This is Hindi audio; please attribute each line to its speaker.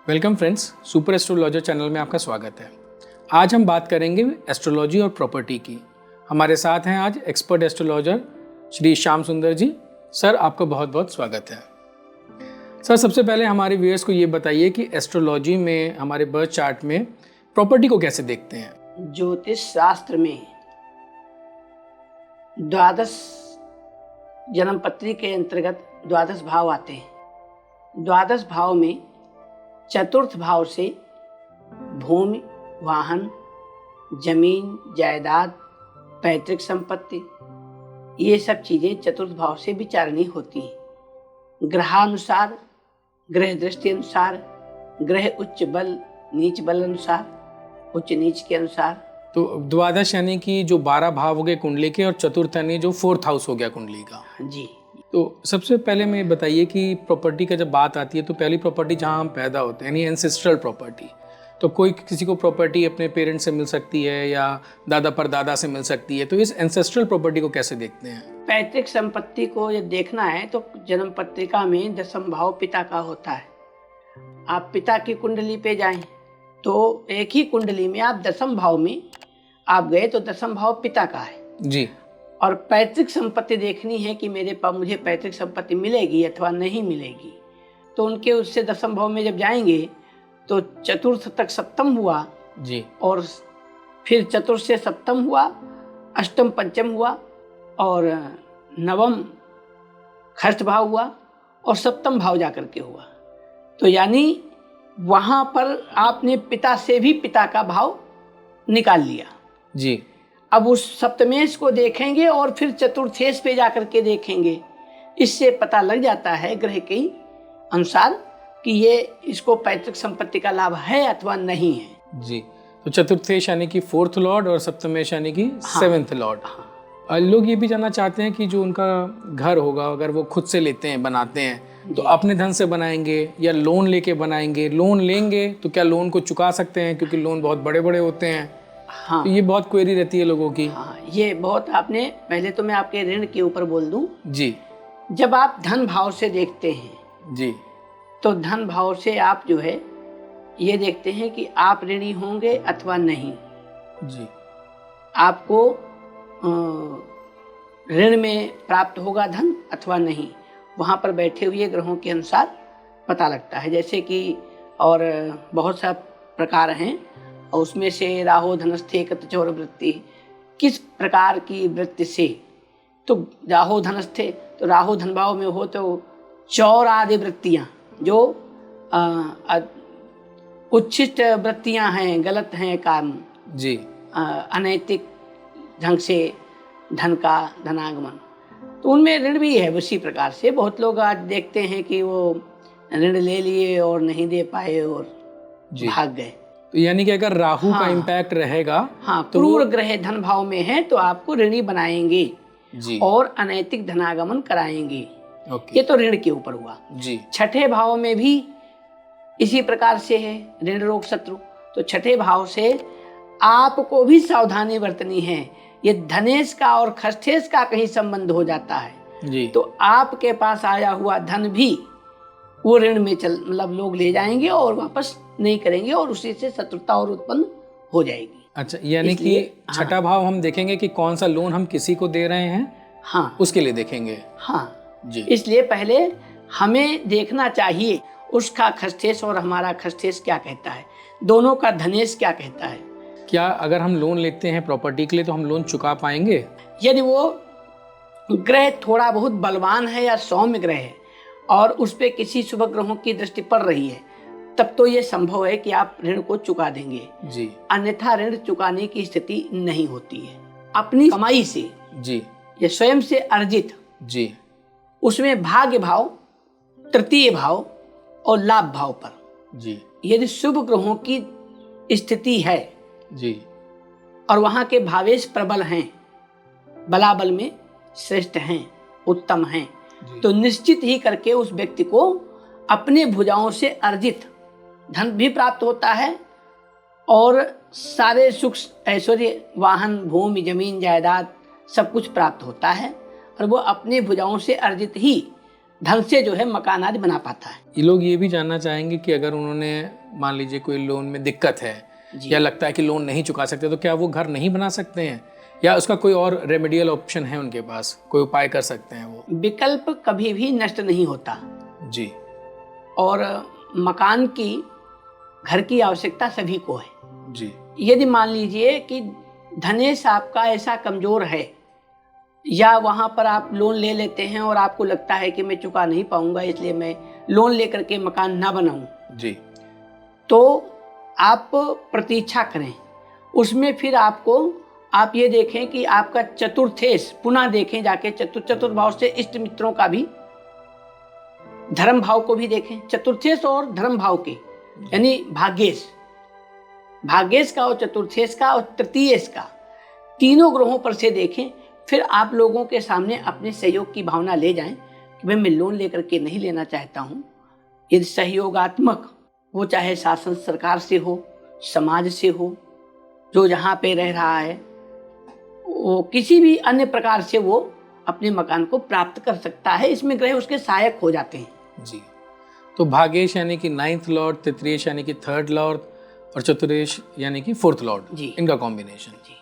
Speaker 1: Welcome friends, super astrologer channel में आपका स्वागत है। आज हम बात करेंगे एस्ट्रोलॉजी और प्रॉपर्टी की। हमारे साथ हैं आज एक्सपर्ट एस्ट्रोलॉजर श्री श्याम सुंदर जी। सर, आपका बहुत बहुत स्वागत है। सर, सबसे पहले हमारे व्यूअर्स को ये बताइए कि एस्ट्रोलॉजी में हमारे बर्थ चार्ट में प्रॉपर्टी को कैसे देखते हैं।
Speaker 2: ज्योतिष शास्त्र में द्वादश जन्म पत्री के अंतर्गत द्वादश भाव आते हैं। द्वादश भाव में चतुर्थ भाव से भूमि, वाहन, जमीन, जायदाद, पैतृक संपत्ति, ये सब चीजें चतुर्थ भाव से विचारणी होती हैं। ग्रहानुसार, ग्रह दृष्टि अनुसार, ग्रह उच्च बल नीच बल अनुसार, उच्च नीच के अनुसार।
Speaker 1: तो द्वादश यानी कि जो 12 भाव हो गए कुंडली के, और चतुर्थ यानी जो 4th हाउस हो गया कुंडली का।
Speaker 2: जी।
Speaker 1: तो सबसे पहले मैं बताइए कि प्रॉपर्टी का जब बात आती है तो पहली प्रॉपर्टी जहाँ हम पैदा होते हैं यानी एंसेस्ट्रल प्रॉपर्टी। तो कोई किसी को प्रॉपर्टी अपने पेरेंट्स से मिल सकती है या दादा परदादा से मिल सकती है, तो इस एंसेस्ट्रल प्रॉपर्टी को कैसे देखते हैं?
Speaker 2: पैतृक संपत्ति को जब देखना है तो जन्म पत्रिका में दशम भाव पिता का होता है। आप पिता की कुंडली पे जाएं तो एक ही कुंडली में आप दशम भाव में आप गए तो दशम भाव पिता का है
Speaker 1: जी।
Speaker 2: और पैतृक संपत्ति देखनी है कि मुझे पैतृक संपत्ति मिलेगी अथवा नहीं मिलेगी। तो उनके उससे दशम भाव में जब जाएंगे तो चतुर्थ तक सप्तम हुआ
Speaker 1: जी,
Speaker 2: और फिर चतुर्थ से सप्तम हुआ, अष्टम पंचम हुआ और नवम खर्च भाव हुआ और सप्तम भाव जाकर के हुआ। तो यानी वहाँ पर आपने पिता से भी पिता का भाव निकाल लिया
Speaker 1: जी।
Speaker 2: अब उस सप्तमेश को देखेंगे और फिर चतुर्थेश पे जाकर के देखेंगे। इससे पता लग जाता है ग्रह के अनुसार कि ये इसको पैतृक संपत्ति का लाभ है अथवा नहीं है।
Speaker 1: जी। तो चतुर्थेश यानी कि 4th लॉर्ड और सप्तमेश यानी कि 7th लॉर्ड। लोग ये भी जानना चाहते हैं कि जो उनका घर होगा अगर वो खुद से लेते हैं, बनाते हैं, तो अपने धन से बनाएंगे या लोन लेके बनाएंगे। लोन लेंगे तो क्या लोन को चुका सकते हैं, क्योंकि लोन बहुत बड़े बड़े होते हैं।
Speaker 2: हाँ,
Speaker 1: तो ये बहुत क्वेरी रहती है लोगों की।
Speaker 2: हाँ, ये बहुत आपने पहले तो मैं आपके ऋण के ऊपर बोल दूं।
Speaker 1: जी।
Speaker 2: जब आप धन भाव से देखते हैं
Speaker 1: जी,
Speaker 2: तो धन भाव से आप जो है ये देखते हैं कि आप ऋणी होंगे अथवा नहीं।
Speaker 1: जी।
Speaker 2: आपको ऋण में प्राप्त होगा धन अथवा नहीं, वहाँ पर बैठे हुए ग्रहों के अनुसार पता लगता है। जैसे कि और बहुत सा प्रकार हैं और उसमें से राहु धनस्थे कतचौर वृत्ति, किस प्रकार की वृत्ति से। तो राहु धनस्थे तो राहु धनभाव में हो तो चौर आदि वृत्तियाँ जो उच्छिष्ट वृत्तियाँ हैं, गलत हैं काम
Speaker 1: जी,
Speaker 2: अनैतिक ढंग से धन का धनागमन, तो उनमें ऋण भी है। उसी प्रकार से बहुत लोग आज देखते हैं कि वो ऋण ले लिए और नहीं दे पाए और भाग गए।
Speaker 1: तो यानी कि अगर राहु का इम्पैक्ट रहेगा,
Speaker 2: हाँ, क्रूर ग्रह धन भाव में है तो आपको ऋणी बनाएंगे
Speaker 1: जी,
Speaker 2: और अनैतिक धनागमन कराएंगे।
Speaker 1: ओके।
Speaker 2: ये तो ऋण के ऊपर हुआ
Speaker 1: जी।
Speaker 2: छठे भाव में भी इसी प्रकार से है ऋण रोग शत्रु। तो छठे भाव से आपको भी सावधानी बरतनी है। ये धनेश का और खष्ठेश का कहीं संबंध हो जाता है
Speaker 1: जी,
Speaker 2: तो आपके पास आया हुआ धन भी वो ऋण में मतलब लोग ले जाएंगे और वापस नहीं करेंगे और उसी से शत्रुता और उत्पन्न हो जाएगी।
Speaker 1: अच्छा, यानी कि छठा भाव हम देखेंगे कि कौन सा लोन हम किसी को दे रहे हैं,
Speaker 2: हाँ,
Speaker 1: उसके लिए देखेंगे।
Speaker 2: हाँ
Speaker 1: जी।
Speaker 2: इसलिए पहले हमें देखना चाहिए उसका खष्ठेश और हमारा खष्ठेश क्या कहता है, दोनों का धनेश क्या कहता है।
Speaker 1: क्या अगर हम लोन लेते हैं प्रॉपर्टी के लिए तो हम लोन चुका पाएंगे?
Speaker 2: यदि वो ग्रह थोड़ा बहुत बलवान है या सौम्य ग्रह है और उस पर किसी शुभ ग्रहों की दृष्टि पड़ रही है, तब तो ये संभव है कि आप ऋण को चुका देंगे
Speaker 1: जी।
Speaker 2: अन्यथा ऋण चुकाने की स्थिति नहीं होती है। अपनी कमाई से
Speaker 1: जी,
Speaker 2: या स्वयं से अर्जित
Speaker 1: जी,
Speaker 2: उसमें भाग्य भाव, तृतीय भाव और लाभ भाव पर
Speaker 1: जी,
Speaker 2: यदि शुभ ग्रहों की स्थिति है
Speaker 1: जी,
Speaker 2: और वहाँ के भावेश प्रबल हैं, बलाबल में श्रेष्ठ हैं, उत्तम हैं, तो निश्चित ही करके उस व्यक्ति को अपने भुजाओं से अर्जित धन भी प्राप्त होता है और सारे सुख ऐश्वर्य, वाहन, भूमि, जमीन, जायदाद सब कुछ प्राप्त होता है और वो अपने भुजाओं से अर्जित ही ढंग से जो है मकान आदि बना पाता है।
Speaker 1: ये लोग ये भी जानना चाहेंगे कि अगर उन्होंने मान लीजिए कोई लोन में दिक्कत है
Speaker 2: जी।
Speaker 1: या लगता है कि लोन नहीं चुका सकते, तो क्या वो घर नहीं बना सकते हैं या उसका कोई और रेमेडियल ऑप्शन है उनके पास, कोई उपाय कर सकते हैं वो?
Speaker 2: विकल्प कभी भी नष्ट नहीं होता
Speaker 1: जी
Speaker 2: और मकान की, घर की आवश्यकता सभी को है।
Speaker 1: जी
Speaker 2: यदि मान लीजिए कि धनेश आपका ऐसा कमजोर है या वहाँ पर आप लोन ले लेते हैं और आपको लगता है कि मैं चुका नहीं पाऊंगा इसलिए मैं लोन लेकर के मकान ना बनाऊं,
Speaker 1: जी
Speaker 2: तो आप प्रतीक्षा करें। उसमें फिर आप ये देखें कि आपका चतुर्थेश पुनः देखें जाके, चतुर्थ भाव से इष्ट मित्रों का भी, धर्म भाव को भी देखें, चतुर्थेश और धर्म भाव के यानी भाग्येश का और चतुर्थेश का और तृतीयेश का, तीनों ग्रहों पर से देखें। फिर आप लोगों के सामने अपने सहयोग की भावना ले जाएं कि भाई मैं लोन लेकर के नहीं लेना चाहता हूँ। यदि सहयोगात्मक, वो चाहे शासन सरकार से हो, समाज से हो, जो जहाँ पे रह रहा है, वो किसी भी अन्य प्रकार से वो अपने मकान को प्राप्त कर सकता है। इसमें ग्रह उसके सहायक हो जाते हैं।
Speaker 1: जी। तो भाग्येश यानी कि 9th लॉर्ड, तृतीयेश यानी कि 3rd लॉर्ड और चतुरेश यानी कि 4th लॉर्ड,
Speaker 2: जी।
Speaker 1: इनका कॉम्बिनेशन।
Speaker 2: जी।